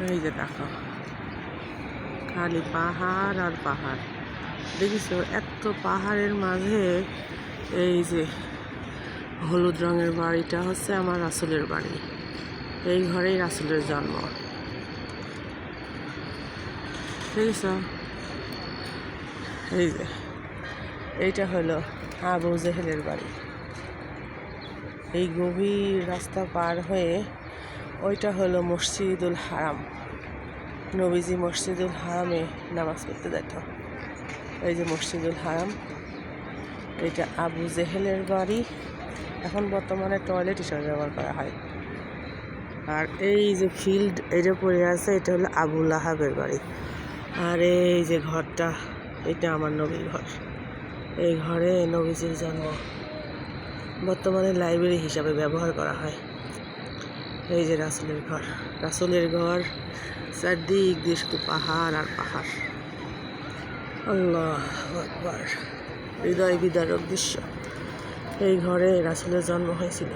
এই যে দেখো খালি পাহাড় আর পাহাড়। দেখিছো এত পাহাড়ের মাঝে এই যে হলুদ রঙের বাড়িটা হচ্ছে আমার রাসূলের বাড়ি। এই ঘরেই রাসূলের জন্ম। দেখিছো এই যে এইটা হলো আবু জেহেলের বাড়ি। এই গভীর রাস্তা পার হয়ে ওইটা হলো মসজিদুল হারাম। নবীজি মসজিদুল হারামে নামাজ পড়তে যেত। এই যে মসজিদুল হারাম, এইটা আবু জেহেলের বাড়ি। এখন বর্তমানে টয়লেট হিসেবে ব্যবহার করা হয়। আর এই যে ফিল্ড এটা পড়ে আছে, এটা হলো আবু লাহাবের বাড়ি। আর এই যে ঘরটা, এটা আমার নবীর ঘর। এই ঘরে নবীজির জন্ম। বর্তমানে লাইব্রেরি হিসাবে ব্যবহার করা হয়। এই যে রাসূলের ঘর। রাসূলের ঘর, চারদিক দিয়ে শুধু পাহাড় আর পাহাড়। আল্লাহু আকবার, হৃদয় বিদারক দৃশ্য। এই ঘরে রাসূলের জন্ম হয়েছিল।